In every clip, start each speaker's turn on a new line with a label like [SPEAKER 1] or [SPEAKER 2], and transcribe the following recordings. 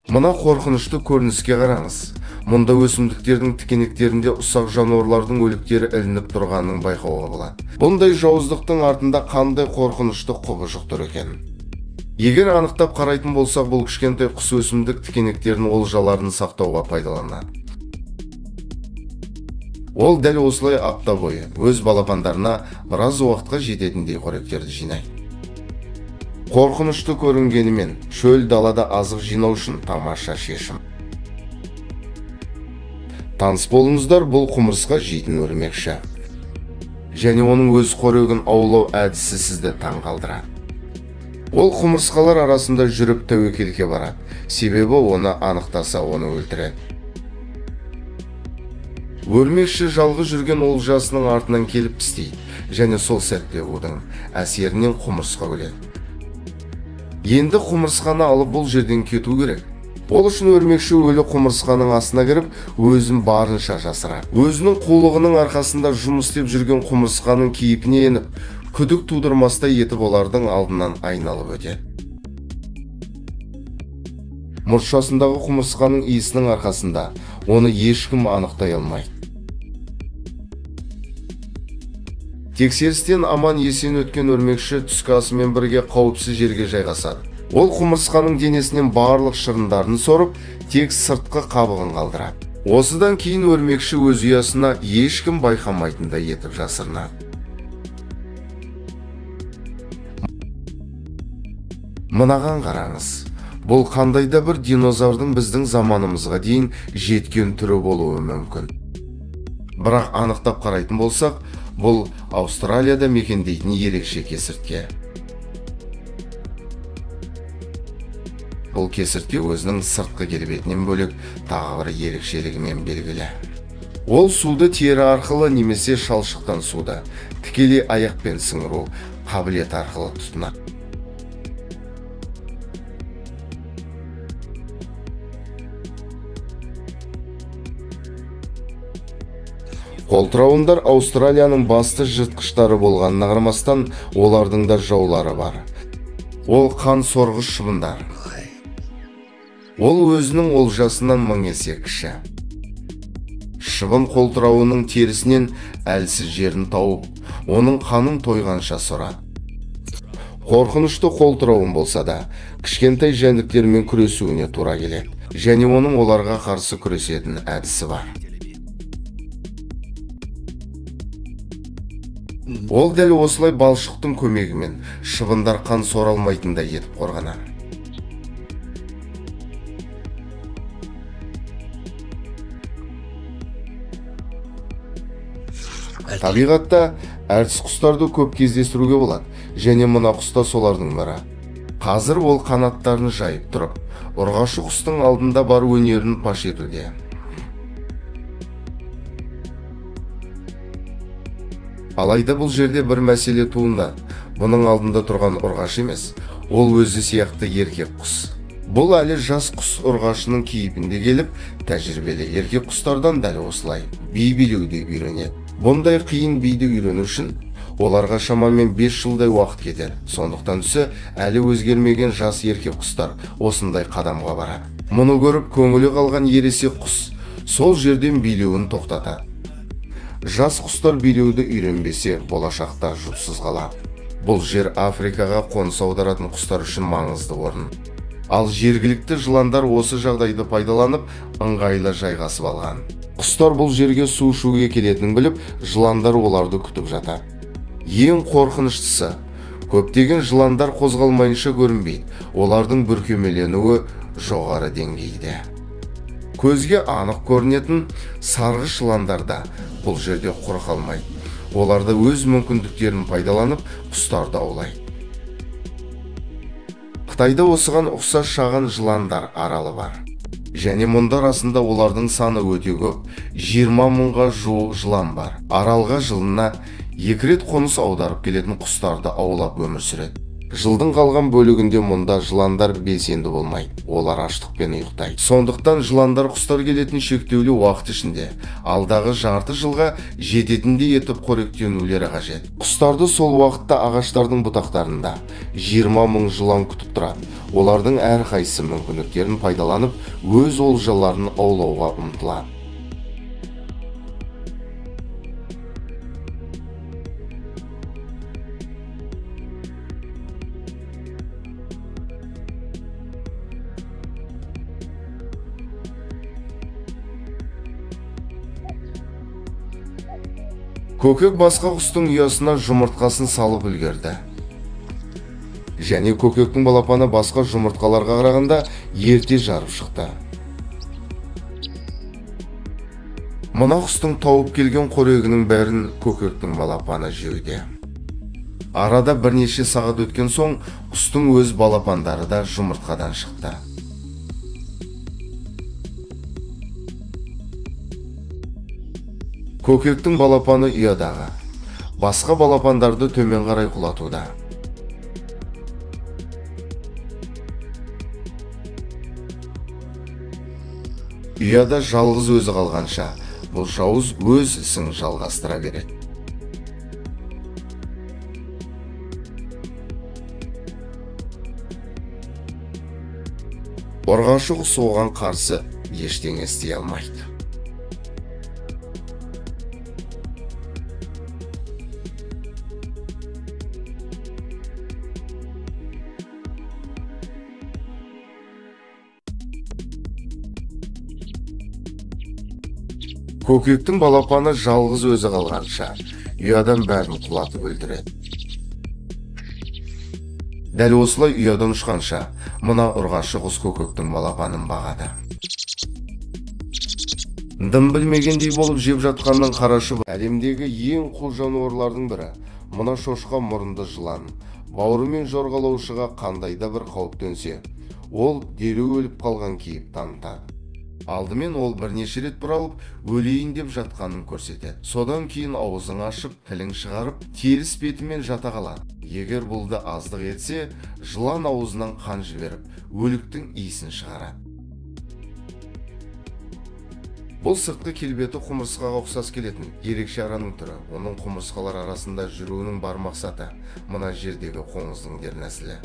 [SPEAKER 1] Мына қорқынышты көрініске қараңыз. Мұнда өсімдіктердің тікенектерінде ұсақ жануарлардың өліктері ілініп тұрғанын байқауға болады. Бұндай жауыздықтың артында қандай қорқынышты құбыжық тұр екен. Егер анықтап қарайтын болсақ, бұл кішкентай құс өсімдік тікенектерінің олжаларын сақтауға пайдаланады. Ол дәл осылай апта бойы өз балапандарына біраз уақытқа жететіндей қоректерді жинайды. Қорқынышты көрінгенімен шөл далада азық жинау үшін тамаша шешім. Таныс болыңыздар, бұл құмырсқа жейтін өрмекші. Және оның өз қорегін аулау әдісі сізді таң қалдырады. Ол құмырсқалар арасында жүріп тәуекелге барады, себебі оны анықтаса оны өлтіреді. Өрмекші жалғыз жүрген олжасының артынан келіп істейді, және сол сәтте оның әсерінен құмырсқа өледі. Енді құмырсқаны алып бұл жерден кету керек. Ол үшін өрмекші өлі құмырсқаның астына кіріп, өзін барынша жасырады. Өзінің қулығының арқасында жұмыс істеп жүрген құмырсқаның кейпіне еніп, күдік тудырмастай етіп олардың алдынан айналып өтеді. Мұртшасындағы құмырсқаның иісінің арқасында оны ешкім анықтай алмайды. Тексерістен аман есен өткен өрмекші түскі асымен бірге қауіпсіз жерге жайғасады. Ол құмырсқаның денесінен барлық шырындарын сорып, тек сыртқы қабығын қалдырады. Осыдан кейін өрмекші өз ұясына ешкім байқамайтындай етіп жасырынады. Мынаған қараңыз. Бұл қандайда бір динозаврдың біздің заманымызға дейін жеткен түрі болуы мүмкін. Бірақ анықтап қарайтын болсақ, бұл Австралияда мекендейтін ерекше кесіртке. Бұл кесіртке өзінің сыртқы келбетінен бөлек тағы бір ерекшелігімен белгілі. Ол суды тері арқылы немесе шалшықтан суды тікелей аяқпен сіңіру қабілеті арқылы тұтынады. Қолтырауындар Аустралияның басты жыртқыштары болғанына қарамастан, олардың да жаулары бар. Ол қан сорғыш шыбындар. Ол өзінің олжасынан мың есе кіші. Шыбын қолтырауының терісінен әлсіз жерін тауып, оның қанын тойғанша сорады. Қорқынышты қолтырауын болса да, кішкентай жәндіктермен күресуіне тура келеді. Және оның оларға қарсы күресетін әдісі бар. Ол дәл осылай балшықтың көмегімен шыбындар қан сора алмайтындай етіп қорғанады. Табиғатта әртіс құстарды көп кездестіруге болады, және мына құста солардың бірі. Қазір ол қанаттарын жайып тұрып, ұрғашы құстың алдында бар өнерін паш етуде. Алайда бұл жерде бір мәселе туындады. Бұның алдында тұрған ұрғаш емес, ол өзі сияқты еркек құс. Бұл әлі жас құс ұрғашының кейпінде келіп, тәжірибелі еркек құстардан дәл осылай би билеуді үйренеді. Бұндай қиын биді үйрену үшін оларға шамамен 5 жылдай уақыт кетеді. Сондықтан әлі өзгермеген жас еркек құстар осындай қадамға барады. Мұны көріп көңілі қалған ересек құс сол жерден билеуін тоқтатады. Жас құстар билеуді үйренбесе, болашақта жұпсыз қалады. Бұл жер Африкаға қоныс аударатын құстар үшін маңызды орын. Ал жергілікті жыландар осы жағдайды пайдаланып, ыңғайлы жайғасып алған. Құстар бұл жерге су ішуге келетінін біліп, жыландар оларды күтіп жатады. Ең қорқыныштысы, көптеген жыландар қозғалмайынша көрінбейді. Олардың бүркемеленуі жоғары деңгейде. Көзге анық көрінетін сарғыш жыландарда бұл жерде құр қалмайды. Оларды өз мүмкіндіктерін пайдаланып, құстарды аулайды. Қытайда осыған ұқсас шағын жыландар аралы бар. Және мұнда арасында олардың саны өте көп, 20 мыңға жуық жылан бар. Аралға жылына 2 рет қоныс аударып келетін құстарды аулап өмір сүреді. Жылдың қалған бөлігінде мұнда жыландар белсенді болмайды, олар аштықпен ұйықтайды. Сондықтан жыландар құстар келетін шектеулі уақыт ішінде алдағы жарты жылға жететіндей етіп қоректенулері қажет. Құстарды сол уақытта ағаштардың бұтақтарында 20 мың жылан күтіп тұрады. Олардың әрқайсысы мүмкіндіктерін пайдаланып, өз олжаларын аулауға ұмтылады. Көкек басқа құстың ұясына жұмыртқасын салып үлгерді. Және көкектің балапаны басқа жұмыртқаларға қарағанда ерте жарып шықты. Мына құстың тауып келген қорегінің бәрін көкектің балапаны жеуде. Арада бірнеше сағат өткен соң құстың өз балапандары да жұмыртқадан шықты. Көкектің балапаны ұядағы, басқа балапандарды төмен қарай құлатуда. Ұяда жалғыз өзі қалғанша, бұл жауыз өз ісін жалғастыра береді. Ұрғашы құс оған қарсы ештеңе істей алмайды. Көкектің балапаны жалғыз өзі қалғанша, ұядан бәрін құлатып өлтіреді. Дәл осылай ұядан ұшқанша, мына ұрғашы құс көкектің балапанын бағады. Дым білмегендей болып жеп жатқаннан қарашы, әлемдегі ең қу жануарлардың бірі, мына шошқа мұрынды жылан, бауырымен жорғалаушыға қандайда бір қауіп төнсе, ол дереу өліп қалған кейіп танытады. Алдымен ол бірнеше рет бұралып, өлейін деп жатқанын көрсетеді. Содан кейін аузын ашып, тілін шығарып, теріс бетімен жата қалады. Егер бұлды аздық етсе, жылан аузынан қан жіберіп, өліктің иісін шығарады. Бұл сыртқы келбеті құмырсқаға ұқсас келетін ерекше араның түрі. Оның құмырсқалар арасында жүруінің бар мақсаты мына жердегі қоңыздың дернәсілі.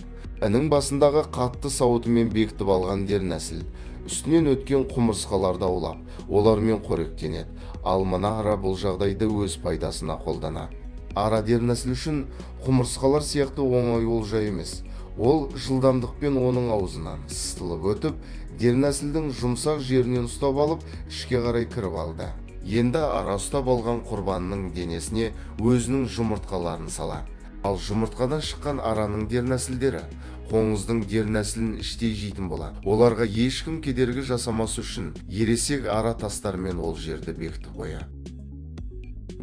[SPEAKER 1] Іннің басындағы қатты сауытымен бекітіп алған дернәсіл үстінен өткен құмырсқаларды аулап, олармен қоректенеді. Ал мына ара бұл жағдайды өз пайдасына қолданады. Ара дернәсіл үшін құмырсқалар сияқты оңай олжа емес. Ол жылдамдықпен оның аузынан сытылып өтіп, дернәсілдің жұмсақ жерінен ұстап алып, ішке қарай кіріп алды. Енді ара ұстап алған құрбанның денесіне өзінің жұмыртқаларын салады. Ал жұмыртқадан шыққан араның дернәсілдері қоңыздың дернәсілін іштей жейтін болады. Оларға ешкім кедергі жасамас үшін ересек ара тастармен ол жерді бекітіп қояды.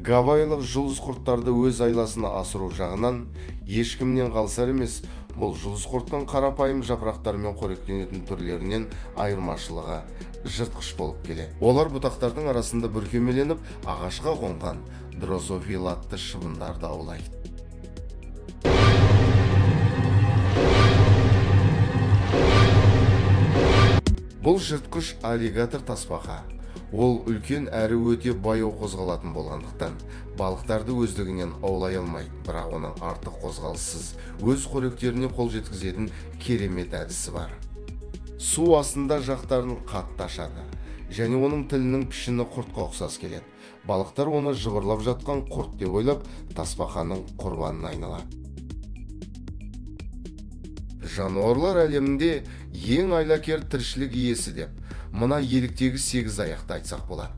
[SPEAKER 1] Гавайлық жұлдыз құрттарды өз айласына асыру жағынан ешкімнен қалсар емес, бұл жұлдыз құрттың қарапайым жапырақтармен қоректенетін түрлерінен айырмашылығы жыртқыш болып келеді. Олар бұтақтардың арасында бүркемеленіп, ағашқа қонған дрозофил атты шыбындарды аулайды. Бұл жыртқыш аллигатор тасбақа. Ол үлкен әрі өте баяу қозғалатын болғандықтан, балықтарды өздігінен аулай алмайды, бірақ оның артық қозғалыссыз өз қоректеріне қол жеткізетін керемет әдісі бар. Су астында жақтарын қатты ашады, және оның тілінің пішіні құртқа ұқсас келеді. Балықтар оны жыбырлап жатқан құрт деп ойлап, тасбақаның құрбанына айналады. Жануарлар әлемінде ең айлакер тіршілік иесі деп мына еліктегі сегізаяқты айтсақ болады.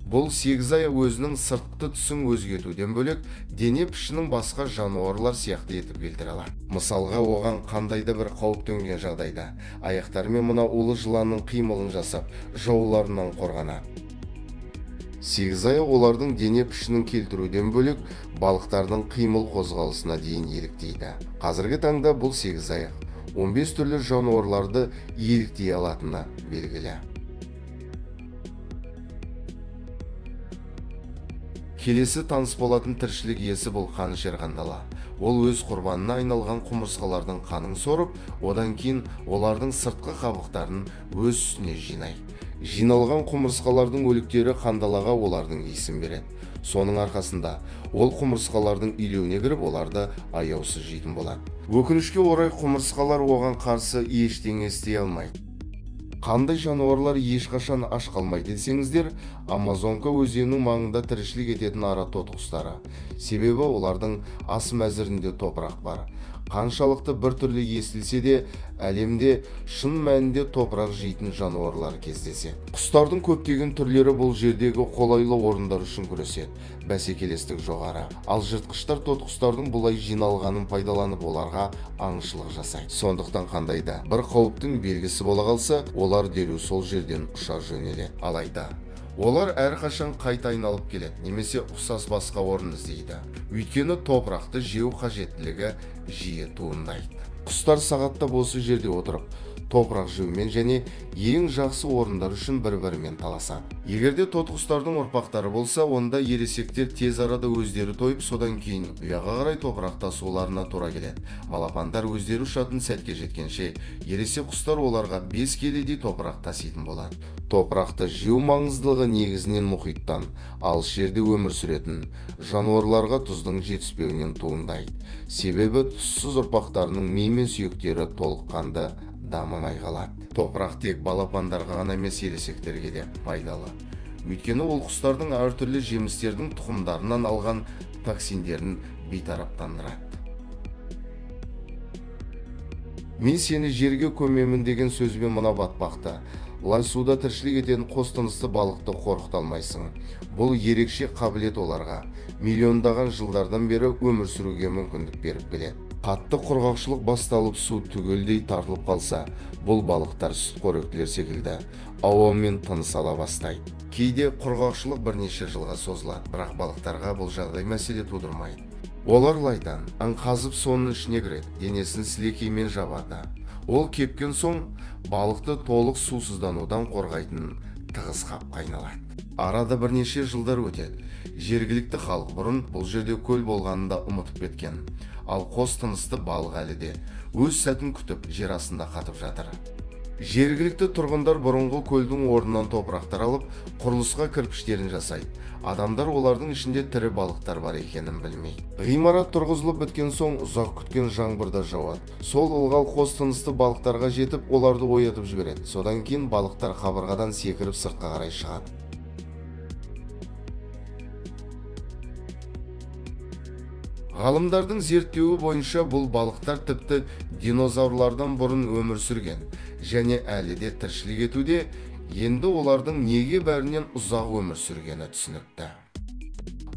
[SPEAKER 1] Бұл сегізай өзінің сыртқы түсін өзгертуден бөлек дене пішінін басқа жануарлар сияқты етіп келтіре алады. Мысалға, оған қандайда бір қауіп төнген жағдайда аяқтарымен мына улы жыланның қимылын жасап, жауларынан қорғанады. Сегізай олардың дене пішінін келтіруден бөлек балықтардың қимыл қозғалысына дейін еліктейді. Қазіргі таңда бұл сегізаяқ 15 түрлі жануарларды еліктей алатыны белгілі. Келесі таныс болатын тіршілік иесі бұл қанішер қандала. Ол өз құрбанына айналған құмырсқалардың қанын сорып, одан кейін олардың сыртқы қабықтарын өз үстіне жинайды. Жиналған құмырсқалардың өліктері қандалаға олардың иісін береді. Соның арқасында ол құмырсқалардың илеуіне кіріп, оларды аяусыз жейтін болады. Өкінішке орай құмырсқалар оған қарсы ештеңе істей алмайды. Қандай жануарлар ешқашан аш қалмайды десеңіздер, Амазонка өзенінің маңында тіршілік ететін ара тотықұстары. Себебі олардың ас мәзірінде топырақ бар. Қаншалықты біртүрлі естілсе де, әлемде шын мәнінде топырақ жейтін жануарлар кездеседі. Құстардың көптеген түрлері бұл жердегі қолайлы орындар үшін күреседі. Бәсекелестік жоғары. Ал жыртқыштар тотықұстардың бұлай жиналғанын пайдаланып оларға аңшылық жасайды. Сондықтан қандайда бір қауіптің белгісі бола қалса, олар дереу сол жерден ұша жөнеледі. Алайда олар әрқашан қайта айналып келеді, немесе ұқсас басқа орын іздейді. Өйткені топырақты жеу қажеттілігі жиі туындайды. Құстар сағаттап осы жерде отырып, топырақ жеумен және ең жақсы орындар үшін бір-бірімен таласады. Егерде тотықұстардың ұрпақтары болса, онда ересектер тез арада өздері тойып, содан кейін ұяға қарай топырақта суларына тура келеді. Балапандар өздері ұшатын сәтке жеткенше, ересек құстар оларға 5 келедей топырақ таситын болады. Топырақты жеу маңыздылығы негізінен мұхиттан, алыс жерде өмір сүретін жануарларға тұздың жетіспеуінен туындайды. Себебі тұзсыз ұрпақтарының ми мен сүйектері толыққанды дамымай қалады. Топырақ тек балапандарға ғана емес, ересектерге де пайдалы. Өйткені ол құстардың әртүрлі жемістердің тұқымдарынан алған токсиндерін бейтараптандырады. Мен сені жерге көмемін деген сөзбен мына батпақты, лай суда тіршілік ететін қос тынысты балықты қорқыта алмайсың. Бұл ерекше қабілет оларға миллиондаған жылдардан бері өмір сүруге мүмкіндік беріп келеді. Қатты құрғақшылық басталып, су түгелдей тартылып қалса, бұл балықтар сүтқоректілер секілді ауамен тыныс ала бастайды. Кейде құрғақшылық бірнеше жылға созылады, бірақ балықтарға бұл жағдай мәселе тудырмайды. Олар лайдан қазып соның ішіне кіреді, денесін сілекеймен жабады. Ол кепкен соң балықты толық сусызданудан қорғайтын тығыз қапқа айналады. Арада бірнеше жылдар өтеді. Жергілікті халық бұрын бұл жерде көл болғанында ұмытып кеткен. Ал қос тынысты балық әлі де өз сәтін күтіп жер астында қатып жатыр. Жергілікті тұрғындар бұрынғы көлдің орнынан топырақтар алып, құрылысқа кірпіштерін жасайды. Адамдар олардың ішінде тірі балықтар бар екенін білмейді. Ғимарат тұрғызылып біткен соң ұзақ күткен жаңбырда жауады. Сол ылғал қос тынысты балықтарға жетіп, оларды оятып жібереді. Содан кейін балықтар қабырғадан секіріп сыртқа қарай шығады. Ғалымдардың зерттеуі бойынша бұл балықтар тіпті динозаврлардан бұрын өмір сүрген және әлі де тіршілік етуде. Енді олардың неге бәрінен ұзақ өмір сүргені түсінікті.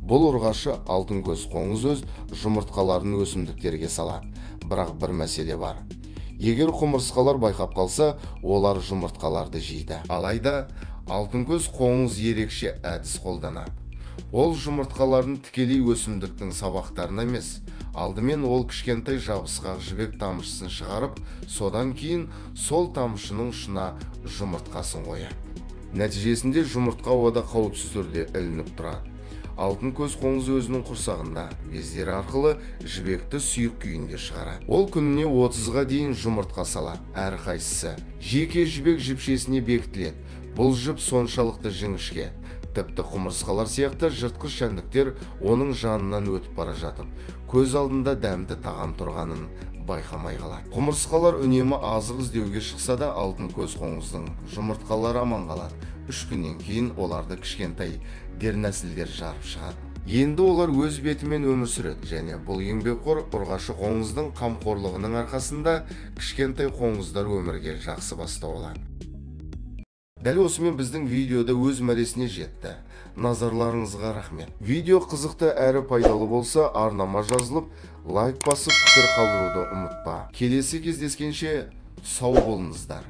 [SPEAKER 1] Бұл ұрғашы алтын көз қоңыз өз жұмыртқаларын өсімдіктерге салады. Бірақ бір мәселе бар. Егер құмырсқалар байқап қалса, олар жұмыртқаларды жейді. Алайда алтын көз қоңыз ерекше әдіс қолданады. Ол жұмыртқаларын тікелей өсімдіктің сабақтарына емес, алдымен ол кішкентай жабысқақ жібек тамшысын шығарып, содан кейін сол тамшының ұшына жұмыртқасын қояды. Нәтижесінде жұмыртқа ауада қауіпсіз түрде ілініп тұрады. Алтын көз қоңыз өзінің құрсағында бездері арқылы жібекті сұйық күйінде шығарады. Ол күніне 30-ға дейін жұмыртқа салады. Әрқайсысы жеке жібек жіпшесіне бекітіледі. Бұл жіп соншалықты жіңішке, тіпті құмырсқалар сияқты жыртқыш жәндіктер оның жанынан өтіп бара жатып, көз алдында дәмді тағам тұрғанын байқамай қалады. Құмырсқалар үнемі азық іздеуге шықса да, алтын көз қоңыздың жұмыртқалары аман қалады. 3 күннен кейін оларды кішкентай дернәсілдер жарып шығады. Енді олар өз бетімен өмір сүреді және бұл еңбекқор ұрғашы қоңыздың қамқорлығының арқасында кішкентай қоңыздар өмірге жақсы бастау алады. Дәл осымен біздің видеода өз мәресіне жетті. Назарларыңызға рахмет. Видео қызықты әрі пайдалы болса, арнама жазылып, лайк басып, пікір қалдыруды ұмытпа. Келесі кездескенше сау болыңыздар.